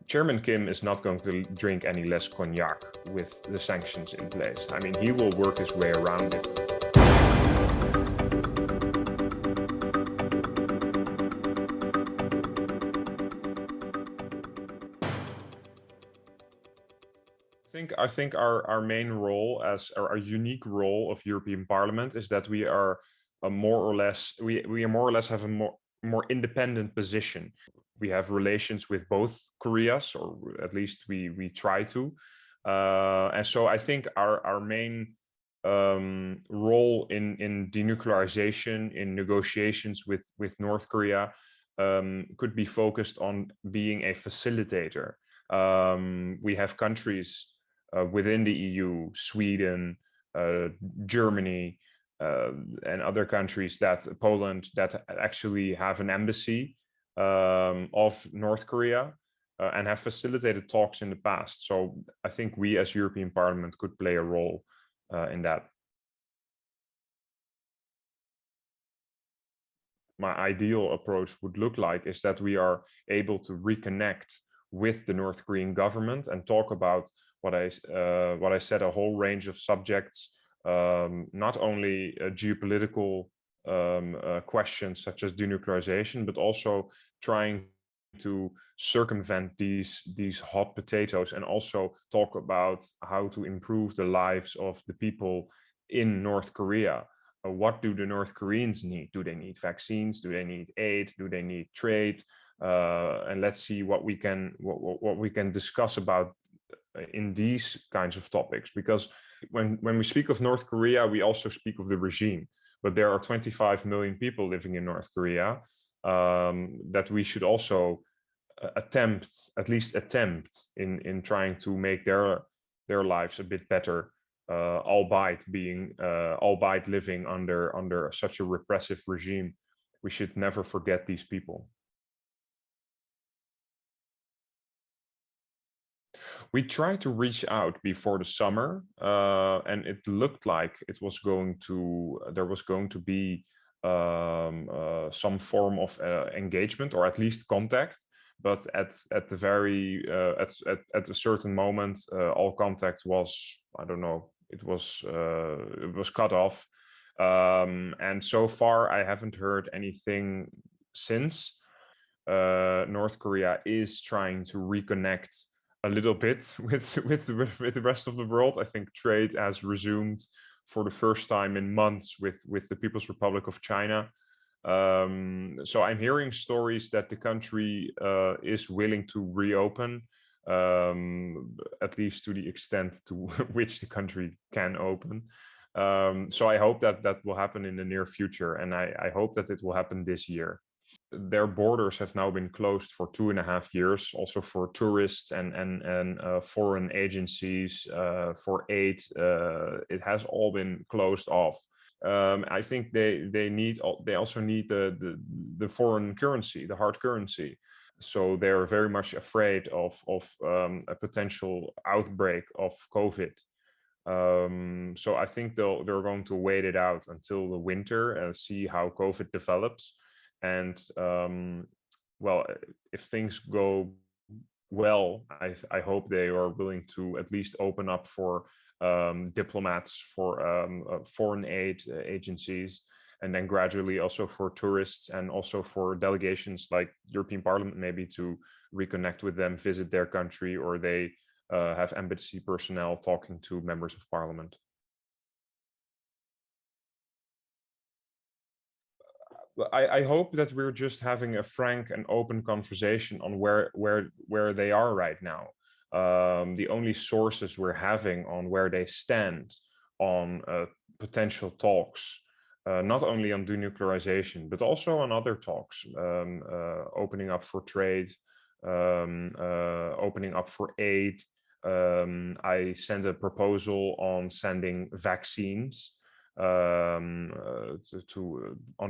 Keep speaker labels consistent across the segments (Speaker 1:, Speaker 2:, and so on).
Speaker 1: Chairman Kim is not going to drink any less cognac with the sanctions in place. I mean, he will work his way around it. I think our main role, as our unique role of European Parliament, is that we are more or less have a more independent position. We have relations with both Koreas, or at least we try to, and so I think our main role in denuclearization, in negotiations with North Korea, could be focused on being a facilitator. We have countries within the EU, Sweden, Germany, and other countries, Poland, that actually have an embassy of North Korea and have facilitated talks in the past. So I think we as European Parliament could play a role in that. My ideal approach would look like is that we are able to reconnect with the North Korean government and talk about what I said, a whole range of subjects, not only geopolitical questions such as denuclearization, but also trying to circumvent these hot potatoes, and also talk about how to improve the lives of the people in North Korea. What do the North Koreans need? Do they need vaccines? Do they need aid? Do they need trade? And let's see what we can discuss about in these kinds of topics. Because when we speak of North Korea, we also speak of the regime. But there are 25 million people living in North Korea that we should also at least attempt in trying to make their lives a bit better, albeit living under such a repressive regime. We should never forget these people. We tried to reach out before the summer, and it looked like there was going to be some form of engagement, or at least contact. But at a certain moment, all contact was, I don't know, it was cut off, and so far I haven't heard anything since. North Korea is trying to reconnect a little bit with the rest of the world. I think trade has resumed for the first time in months with the People's Republic of China. So I'm hearing stories that the country is willing to reopen, at least to the extent to which the country can open. So I hope that will happen in the near future, and I hope that it will happen this year. Their borders have now been closed for 2.5 years, also for tourists and foreign agencies for aid. It has all been closed off. I think they also need the foreign currency, the hard currency. So they're very much afraid of a potential outbreak of COVID. So I think they're going to wait it out until the winter and see how COVID develops. And well, if things go well, I hope they are willing to at least open up for diplomats, for foreign aid agencies, and then gradually also for tourists, and also for delegations like European Parliament, maybe to reconnect with them, visit their country, or they have embassy personnel talking to members of parliament. I hope that we're just having a frank and open conversation on where they are right now. The only sources we're having on where they stand on potential talks, not only on denuclearization, but also on other talks, opening up for trade, opening up for aid. I sent a proposal on sending vaccines on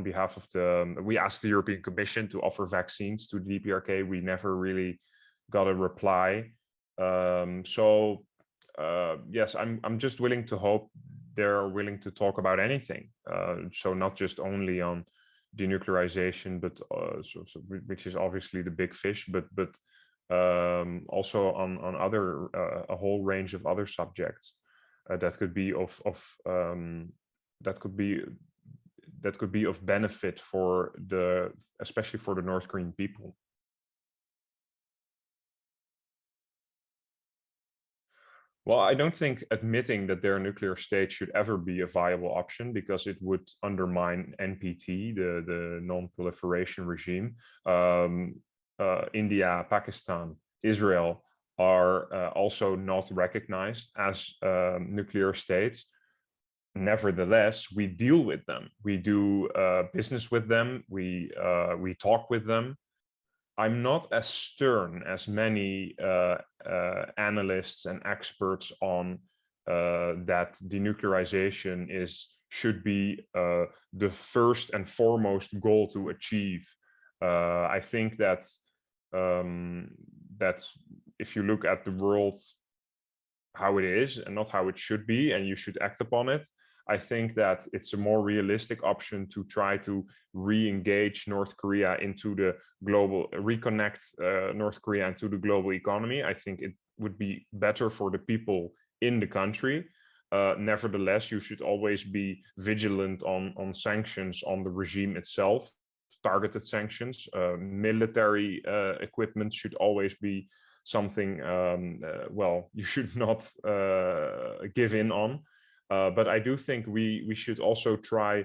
Speaker 1: behalf of we asked the European Commission to offer vaccines to the DPRK. We never really got a reply. So yes, I'm just willing to hope they're willing to talk about anything. So not just only on denuclearization, but which is obviously the big fish, but also on other a whole range of other subjects that could be of benefit for especially for the North Korean people. Well, I don't think admitting that they're a nuclear state should ever be a viable option, because it would undermine NPT, the non-proliferation regime. India, Pakistan, Israel are also not recognized as nuclear states. Nevertheless, we deal with them. We do business with them. We talk with them. I'm not as stern as many analysts and experts on that denuclearization should be the first and foremost goal to achieve. I think that if you look at the world how it is and not how it should be, and you should act upon it, I think that it's a more realistic option to try to re-engage North Korea into the global, reconnect North Korea into the global economy. I think it would be better for the people in the country. Nevertheless, you should always be vigilant on sanctions on the regime itself, targeted sanctions. Military equipment should always be something, well, you should not give in on. But I do think we should also try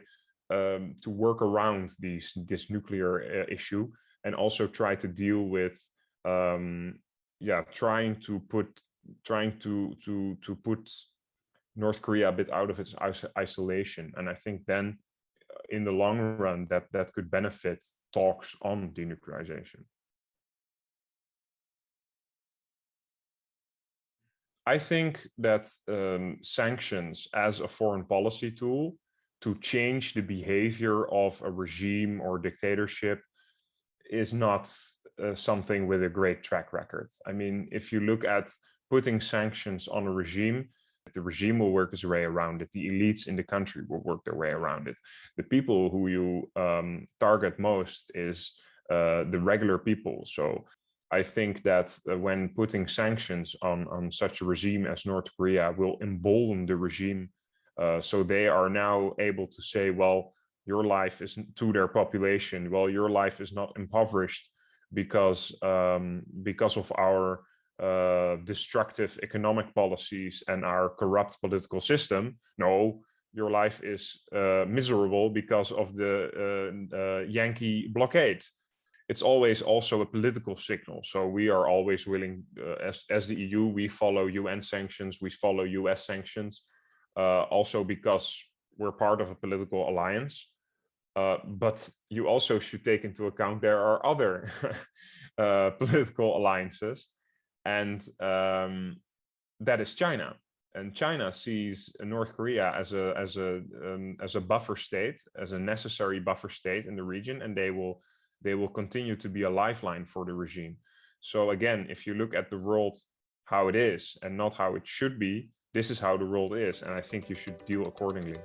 Speaker 1: to work around this nuclear issue, and also try to deal with trying to put North Korea a bit out of its isolation. And I think then in the long run that could benefit talks on denuclearization. I think that sanctions as a foreign policy tool to change the behavior of a regime or dictatorship is not something with a great track record. I mean, if you look at putting sanctions on a regime, the regime will work its way around it. The elites in the country will work their way around it. The people who you target most is the regular people. So I think that when putting sanctions on such a regime as North Korea will embolden the regime. So they are now able to say, well, your life is to their population. Well, your life is not impoverished because of our destructive economic policies and our corrupt political system. No, your life is miserable because of the Yankee blockade. It's always also a political signal. So we are always willing, as the EU, we follow UN sanctions, we follow US sanctions, also because we're part of a political alliance. But you also should take into account there are other political alliances, and that is China. And China sees North Korea as a buffer state, as a necessary buffer state in the region, and they will continue to be a lifeline for the regime. So again, if you look at the world how it is and not how it should be, this is how the world is, and I think you should deal accordingly.